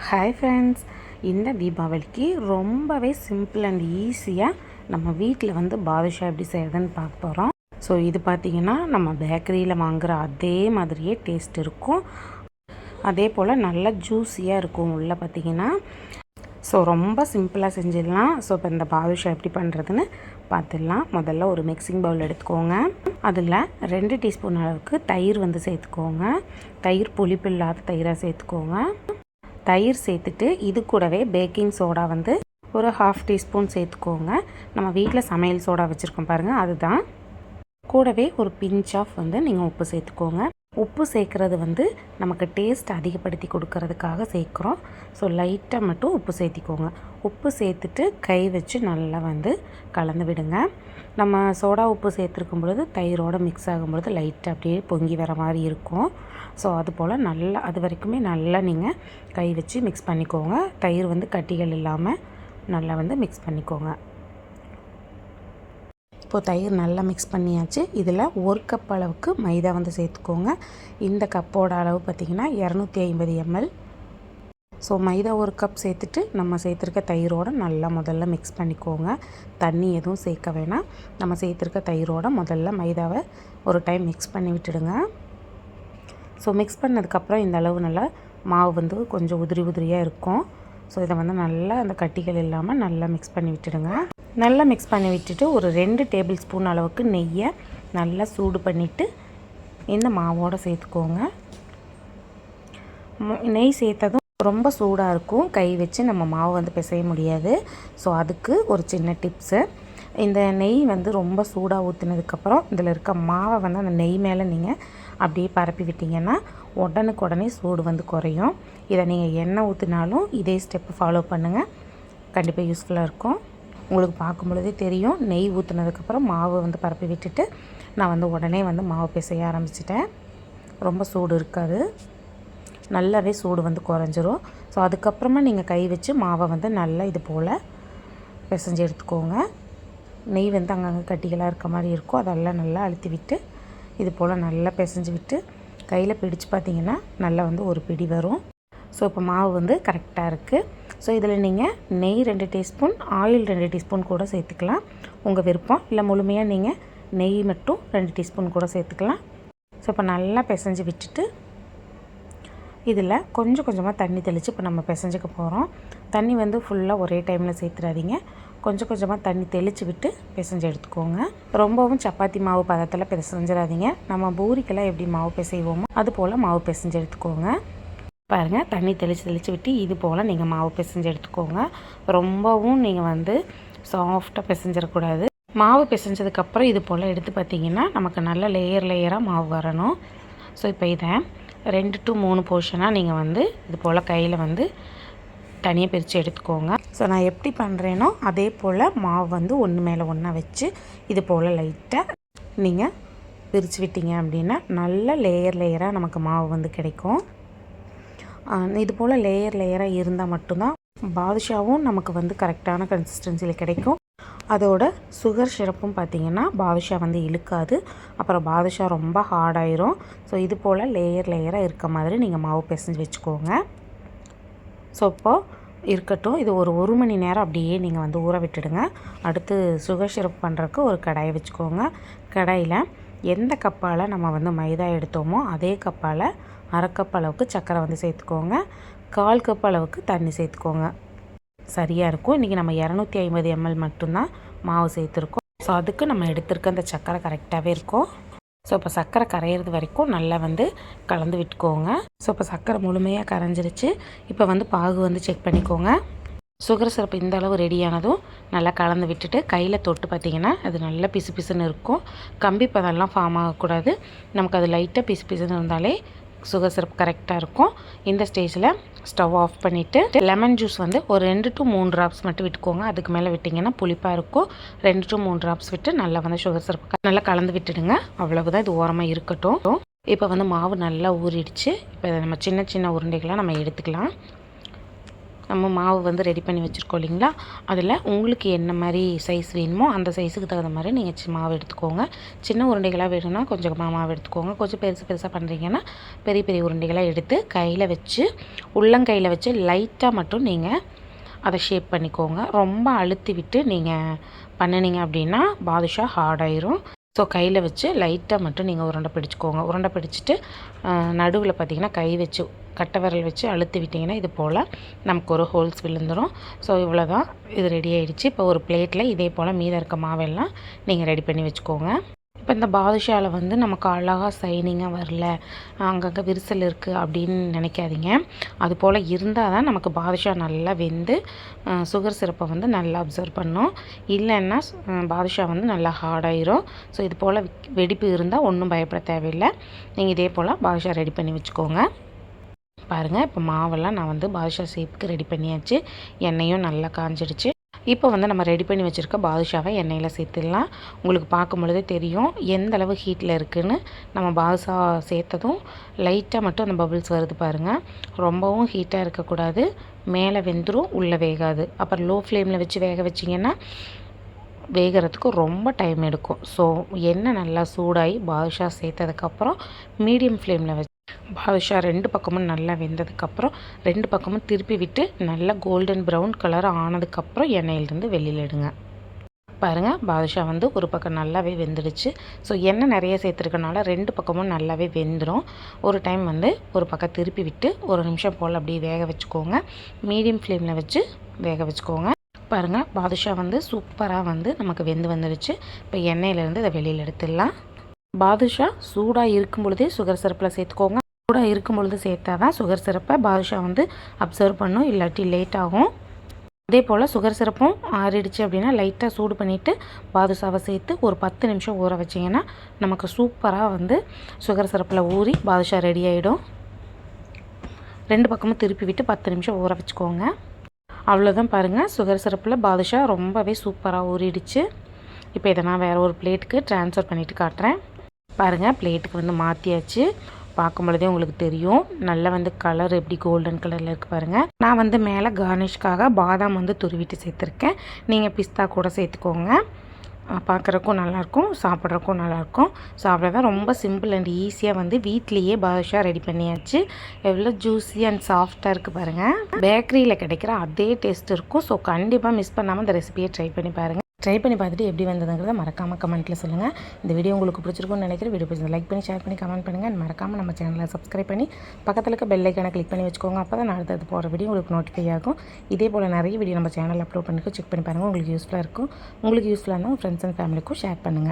Hi friends, இந்த தீபாவளிக்கு ரொம்பவே சிம்பிள் அண்ட் ஈஸியாக நம்ம வீட்டில் வந்து பாதுஷா எப்படி செய்கிறதுன்னு பார்க்க போகிறோம். ஸோ இது பார்த்திங்கன்னா நம்ம பேக்கரியில் வாங்குகிற அதே மாதிரியே டேஸ்ட் இருக்கும். அதே போல் நல்லா ஜூஸியாக இருக்கும் உள்ளே பார்த்திங்கன்னா. ஸோ ரொம்ப சிம்பிளாக செஞ்சிடலாம். ஸோ இப்போ இந்த பாதுஷா எப்படி பண்ணுறதுன்னு பார்த்துடலாம். முதல்ல ஒரு மிக்சிங் பவுல் எடுத்துக்கோங்க. அதில் 2 டீஸ்பூன் அளவுக்கு தயிர் வந்து சேர்த்துக்கோங்க. தயிர் புளிப்பு இல்லாத தயிராக சேர்த்துக்கோங்க. தயிர் சேர்த்துட்டு இது கூடவே பேக்கிங் சோடா வந்து ஒரு 1/2 டீஸ்பூன் சேர்த்துக்கோங்க. நம்ம வீட்டில் சமையல் சோடா வச்சுருக்கோம் பாருங்கள், அதுதான். கூடவே ஒரு பிஞ்ச் ஆஃப் வந்து நீங்கள் உப்பு சேர்த்துக்கோங்க. உப்பு சேர்க்குறது வந்து நமக்கு டேஸ்ட் அதிகப்படுத்தி கொடுக்கறதுக்காக சேர்க்குறோம். ஸோ லைட்டாக மட்டும் உப்பு சேர்த்திக்கோங்க. உப்பு சேர்த்துட்டு கை வச்சு நல்லா வந்து கலந்து விடுங்க. நம்ம சோடா உப்பு சேர்த்துருக்கும் பொழுது தயிரோடு மிக்ஸ் ஆகும்பொழுது லைட்டாக அப்படியே பொங்கி வர மாதிரி இருக்கும். ஸோ அது போல் நல்லா அது வரைக்குமே நல்லா நீங்கள் கை வச்சு மிக்ஸ் பண்ணிக்கோங்க. தயிர் வந்து கட்டிகள் இல்லாமல் நல்லா வந்து மிக்ஸ் பண்ணிக்கோங்க. இப்போது தயிர் நல்லா மிக்ஸ் பண்ணியாச்சு. இதில் 1 கப் அளவுக்கு மைதா வந்து சேர்த்துக்கோங்க. இந்த கப்போட அளவு பார்த்திங்கன்னா 250 ml. ஸோ மைதா 1 கப் சேர்த்துட்டு நம்ம சேர்த்துருக்க தயிரோடு நல்லா முதல்ல மிக்ஸ் பண்ணிக்கோங்க. தண்ணி எதுவும் சேர்க்க வேணாம். நம்ம சேர்த்துருக்க தயிரோடு முதல்ல மைதாவை ஒரு டைம் மிக்ஸ் பண்ணி விட்டுடுங்க. ஸோ மிக்ஸ் பண்ணதுக்கப்புறம் இந்த அளவு நல்லா மாவு வந்து கொஞ்சம் உதிரி உதிரியாக இருக்கும். ஸோ இதை வந்து நல்லா அந்த கட்டிகள் இல்லாமல் நல்லா மிக்ஸ் பண்ணி விட்டுடுங்க. நல்லா மிக்ஸ் பண்ணி விட்டுட்டு ஒரு 2 டேபிள் ஸ்பூன் அளவுக்கு நெய்யை நல்லா சூடு பண்ணிவிட்டு இந்த மாவோடு சேர்த்துக்கோங்க. நெய் சேர்த்ததும் ரொம்ப சூடாக இருக்கும், கை வச்சு நம்ம மாவு வந்து பிசைய முடியாது. ஸோ அதுக்கு ஒரு சின்ன டிப்ஸு. இந்த நெய் வந்து ரொம்ப சூடாக ஊற்றினதுக்கப்புறம் இதில் இருக்க மாவை வந்து அந்த நெய் மேலே நீங்கள் அப்படியே பரப்பி விட்டிங்கன்னா உடனே சூடு வந்து குறையும். இதை நீங்கள் எண்ணெய் ஊற்றினாலும் இதே ஸ்டெப்பு ஃபாலோ பண்ணுங்கள், கண்டிப்பாக யூஸ்ஃபுல்லாக இருக்கும். உங்களுக்கு பார்க்கும் பொழுதே தெரியும், நெய் ஊற்றினதுக்கப்புறம் மாவு வந்து பரப்பி விட்டுட்டு நான் வந்து உடனே வந்து மாவு பிசைய ஆரம்பிச்சிட்டேன். ரொம்ப சூடு இருக்காது, நல்லாவே சூடு வந்து குறைஞ்சிரும். ஸோ அதுக்கப்புறமா நீங்கள் கை வச்சு மாவை வந்து நல்லா இது போல் பிசைஞ்சு எடுத்துக்கோங்க. நெய் வந்து அங்கங்கே கட்டிகளாக இருக்க மாதிரி இருக்கும், அதெல்லாம் நல்லா அழுத்தி விட்டு இது போல் நல்லா பிசைஞ்சு விட்டு கையில் பிடிச்சு பார்த்திங்கன்னா நல்லா வந்து ஒரு பிடி வரும். ஸோ இப்போ மாவு வந்து கரெக்டாக இருக்குது. ஸோ இதில் நீங்கள் நெய் 2 டீஸ்பூன், ஆயில் 2 டீஸ்பூன் கூட சேர்த்துக்கலாம், உங்கள் விருப்பம். இல்லை முழுமையாக நீங்கள் நெய் மட்டும் 2 டீஸ்பூன் கூட சேர்த்துக்கலாம். ஸோ இப்போ நல்லா பிசைஞ்சு விட்டுட்டு இதில் கொஞ்சம் கொஞ்சமாக தண்ணி தெளித்து இப்போ நம்ம பிசைஞ்சிக்க போகிறோம். தண்ணி வந்து ஃபுல்லாக ஒரே டைமில் சேர்த்துறாதீங்க, கொஞ்சம் கொஞ்சமாக தண்ணி தெளித்து விட்டு பிசைஞ்சு எடுத்துக்கோங்க. ரொம்பவும் சப்பாத்தி மாவு பதத்தில் பிசைஞ்சிடாதீங்க. நம்ம பூரிக்கெல்லாம் எப்படி மாவு பிசைவோமோ அது போல் மாவு பிசைஞ்சு எடுத்துக்கோங்க. பாருங்கள், தண்ணி தெளித்து விட்டு இது போல் நீங்கள் மாவு பிசைஞ்சு எடுத்துக்கோங்க. ரொம்பவும் நீங்கள் வந்து சாஃப்டாக பிசைஞ்சிடக்கூடாது. மாவு பிசைஞ்சதுக்கப்புறம் இது போல் எடுத்து பார்த்திங்கன்னா நமக்கு நல்ல லேயராக மாவு வரணும். ஸோ இப்போ இதை 2 to 3 போர்ஷனாக நீங்கள் வந்து இது போல் கையில் வந்து தனியாக பிரித்து எடுத்துக்கோங்க. ஸோ நான் எப்படி பண்ணுறேனோ அதே போல் மாவு வந்து ஒன்று மேலே ஒன்றா வச்சு இது போல் லைட்டாக நீங்கள் பிரித்து விட்டீங்க அப்படின்னா நல்ல லேயராக நமக்கு மாவு வந்து கிடைக்கும். இது போல் லேயராக இருந்தால் மட்டும்தான் பாதுஷாவும் நமக்கு வந்து கரெக்டான கன்சிஸ்டன்சியில் கிடைக்கும். அதோட சுகர் சிரப்பும் பார்த்திங்கன்னா பாதுஷா வந்து இழுக்காது, அப்புறம் பாதுஷா ரொம்ப ஹார்டாயிரும். ஸோ இது போல் லேயராக இருக்க மாதிரி நீங்கள் மாவு பிசைஞ்சு வச்சுக்கோங்க. ஸோ இப்போது இருக்கட்டும், இது ஒரு 1 மணி நேரம் அப்படியே நீங்கள் வந்து ஊற விட்டுடுங்க. அடுத்து சுகர் சிரப் பண்ணுறதுக்கு ஒரு கடாயை வச்சுக்கோங்க. கடாயில் எந்த கப்பால் நம்ம வந்து மைதா எடுத்தோமோ அதே கப்பால் 1/2 கப் அளவுக்கு சர்க்கரை வந்து சேர்த்துக்கோங்க. 1/4 கப் அளவுக்கு தண்ணி சேர்த்துக்கோங்க, சரியாக இருக்கும். இன்றைக்கி நம்ம 250 ml மட்டும்தான் மாவு சேர்த்துருக்கோம். ஸோ அதுக்கு நம்ம எடுத்துருக்க அந்த சர்க்கரை கரெக்டாகவே இருக்கும். ஸோ இப்போ சர்க்கரை கரையிறது வரைக்கும் நல்லா வந்து கலந்து விட்டுக்கோங்க. ஸோ இப்போ சர்க்கரை முழுமையாக கரைஞ்சிருச்சு. இப்போ வந்து பாகு வந்து செக் பண்ணிக்கோங்க. சுகர் சிரப்பு இந்த அளவு ரெடியானதும் நல்லா கலந்து விட்டுட்டு கையில் தொட்டு பார்த்திங்கன்னா அது நல்லா பிசு பிசுன்னு இருக்கும். கம்பி பதம்லாம் ஃபார்ம் ஆகக்கூடாது. நமக்கு அது லைட்டாக பிசு பிசுன்னு இருந்தாலே சுகர் சிரப் கரெக்டாக இருக்கும். இந்த ஸ்டேஜில் ஸ்டவ் ஆஃப் பண்ணிவிட்டு லெமன் ஜூஸ் வந்து ஒரு 2 to 3 ட்ராப்ஸ் மட்டும் விட்டுக்கோங்க. அதுக்கு மேலே விட்டிங்கன்னா புளிப்பாக இருக்கும். 2 to 3 ட்ராப்ஸ் விட்டு நல்லா வந்து சுகர் சிரப் நல்லா கலந்து விட்டுடுங்க. அவ்வளவுதான், இது ஓரமாக இருக்கட்டும். இப்போ வந்து மாவு நல்லா ஊறிடுச்சு. இப்போ நம்ம சின்ன சின்ன உருண்டைகளாக நம்ம எடுத்துக்கலாம். நம்ம மாவு வந்து ரெடி பண்ணி வச்சுருக்கோம் இல்லைங்களா, அதில் உங்களுக்கு என்ன மாதிரி சைஸ் வேணுமோ அந்த சைஸுக்கு தகுந்த மாதிரி நீங்கள் மாவு எடுத்துக்கோங்க. சின்ன உருண்டைகளாக வேணும்னா கொஞ்சமாக மாவு எடுத்துக்கோங்க. கொஞ்சம் பெருசாக பண்ணுறீங்கன்னா பெரிய பெரிய உருண்டைகளாக எடுத்து கையில் வச்சு உள்ளங்கையில் வச்சு லைட்டாக மட்டும் நீங்கள் அதை ஷேப் பண்ணிக்கோங்க. ரொம்ப அழுத்தி விட்டு நீங்கள் பண்ணினீங்க அப்படின்னா பாதுஷா ஹார்டாயிரும். ஸோ கையில் வச்சு லைட்டாக மட்டும் நீங்கள் உருண்டை பிடிச்சிக்கோங்க. உருண்டை பிடிச்சிட்டு நடுவில் பார்த்திங்கன்னா கை வச்சு கட்டை விரல் வச்சு அழுத்தி விட்டிங்கன்னா இது போல் நமக்கு ஒரு ஹோல்ஸ் விழுந்துடும். ஸோ இவ்வளோ தான், இது ரெடி ஆகிடுச்சு. இப்போ ஒரு பிளேட்டில் இதே போல் மீதம் இருக்க மாவெல்லாம் நீங்கள் ரெடி பண்ணி வச்சுக்கோங்க. இப்போ இந்த பாதுஷாவில் வந்து நமக்கு அழகாக சைனிங்காக வரல, அங்கங்கே விரிசல் இருக்குது அப்படின்னு நினைக்காதீங்க. அது போல் இருந்தால் தான் நமக்கு பாதுஷா நல்லா வெந்து சுகர் சிரப்பை வந்து நல்லா அப்சர்வ் பண்ணும். இல்லைன்னா பாதுஷா வந்து நல்லா ஹார்டாயிரும். ஸோ இது போல் வெடிப்பு இருந்தால் ஒன்றும் பயப்பட தேவையில்லை. நீங்கள் இதே போல் பாதுஷா ரெடி பண்ணி வச்சுக்கோங்க. பாருங்கள், இப்போ மாவெல்லாம் நான் வந்து பாதுஷா ஷேப்புக்கு ரெடி பண்ணியாச்சு. எண்ணெயும் நல்லா காஞ்சிடுச்சு. இப்போ வந்து நம்ம ரெடி பண்ணி வச்சுருக்க பாதுஷாவை எண்ணெயில் சேர்த்துடலாம். உங்களுக்கு பார்க்கும் பொழுதே தெரியும் எந்த அளவு ஹீட்டில் இருக்குதுன்னு. நம்ம பாதுஷா சேர்த்ததும் லைட்டாக மட்டும் அந்த பபிள்ஸ் வருது பாருங்கள். ரொம்பவும் ஹீட்டாக இருக்கக்கூடாது, மேலே வெந்துடும் உள்ளே வேகாது. அப்புறம் லோ ஃப்ளேமில் வச்சு வேக வச்சிங்கன்னா வேகிறதுக்கு ரொம்ப டைம் எடுக்கும். ஸோ எண்ணெய் நல்லா சூடாகி பாதுஷா சேர்த்ததுக்கப்புறம் மீடியம் ஃப்ளேமில் வச்சு பாதுஷா 2 பக்கமும் நல்லா வெந்ததுக்கப்புறம் 2 பக்கமும் திருப்பி விட்டு நல்லா கோல்டன் ப்ரௌன் கலர் ஆனதுக்கப்புறம் எண்ணெயிலிருந்து வெளியில் எடுங்க. பாருங்கள், பாதுஷா வந்து ஒரு பக்கம் நல்லாவே வெந்துடுச்சு. ஸோ எண்ணெய் நிறைய சேர்த்துருக்கனால 2 பக்கமும் நல்லாவே வெந்துடும். ஒரு டைம் வந்து ஒரு பக்கம் திருப்பி விட்டு ஒரு நிமிஷம் போல் அப்படியே வேக வச்சுக்கோங்க. மீடியம் ஃப்ளேமில் வச்சு வேக வச்சுக்கோங்க. பாருங்கள், பாதுஷா வந்து சூப்பராக வந்து நமக்கு வெந்து வந்துடுச்சு. இப்போ எண்ணெயிலேருந்து இதை வெளியில் எடுத்துடலாம். பாதுஷா சூடாக இருக்கும் பொழுதே சுகர் சிரப்பில் சேர்த்துக்கோங்க. சூடாக இருக்கும் பொழுது சேர்த்தா தான் சுகர் சிரப்பை பாதுஷா வந்து அப்சர்வ் பண்ணும், இல்லாட்டி லேட் ஆகும். அதே போல் சுகர் சிரப்பும் ஆறிடுச்சு அப்படின்னா லைட்டாக சூடு பண்ணிவிட்டு பாதுஷாவை சேர்த்து ஒரு 10 நிமிஷம் ஊற வச்சிங்கன்னா நமக்கு சூப்பராக வந்து சுகர் சிரப்பில் ஊறி பாதுஷா ரெடி ஆகிடும். 2 பக்கமும் திருப்பி விட்டு 10 நிமிஷம் ஊற வச்சுக்கோங்க. அவ்வளோதான். பாருங்கள், சுகர் சிரப்பில் பாதுஷா ரொம்பவே சூப்பராக ஊறிடுச்சு. இப்போ இதை நான் வேறு ஒரு பிளேட்டுக்கு ட்ரான்ஸ்ஃபர் பண்ணிவிட்டு காட்டுறேன். பாருங்கள், பிளேட்டுக்கு வந்து மாற்றியாச்சு. பார்க்கும் பொழுதே உங்களுக்கு தெரியும் நல்லா வந்து கலர் எப்படி கோல்டன் கலரில் இருக்குது பாருங்கள். நான் வந்து மேலே கார்னிஷ்காக பாதாம் வந்து துருவிட்டு சேர்த்துருக்கேன். நீங்கள் பிஸ்தா கூட சேர்த்துக்கோங்க. பார்க்குறக்கும் நல்லாயிருக்கும், சாப்பிட்றக்கும் நல்லாயிருக்கும். ஸோ அவ்வளோதான், ரொம்ப சிம்பிள் அண்ட் ஈஸியாக வந்து வீட்லேயே பாதுஷா ரெடி பண்ணியாச்சு. எவ்வளோ ஜூஸி அண்ட் சாஃப்டாக இருக்குது பாருங்கள். பேக்கரியில் கிடைக்கிற அதே டேஸ்ட் இருக்கும். ஸோ கண்டிப்பாக மிஸ் பண்ணாமல் இந்த ரெசிபியை ட்ரை பண்ணி பாருங்கள். ட்ரை பண்ணி பார்த்துட்டு எப்படி வந்ததுங்கிறத மறக்காமல் கமெண்ட்டில் சொல்லுங்கள். இந்த வீடியோ உங்களுக்கு பிடிச்சிருக்கும்னு நினைக்கிறேன். வீடியோ பிடிச்சி லைக் பண்ணி ஷேர் பண்ணி கமெண்ட் பண்ணுங்கள். மறக்காமல் நம்ம சேனலை சப்ஸ்கிரைப் பண்ணி பக்கத்தில் இருக்க பெல் ஐக்கானை கிளிக் பண்ணி வச்சுக்கோங்க. அப்போ தான் நான் அடுத்தது போகிற வீடியோ உங்களுக்கு நோட்டிஃபை ஆகும். இதே போல் நிறைய வீடியோ நம்ம சேனலில் அப்லோட் பண்ணிக்கோ, செக் பண்ணி பாருங்கள். உங்களுக்கு யூஸ்ஃபுல்லாக இருக்கும். உங்களுக்கு யூஸ்ஃபுல்லாக இருந்தால் உங்கள் ஃப்ரெண்ட்ஸ் அண்ட் ஃபேமிலிக்கும் ஷேர் பண்ணுங்கள்.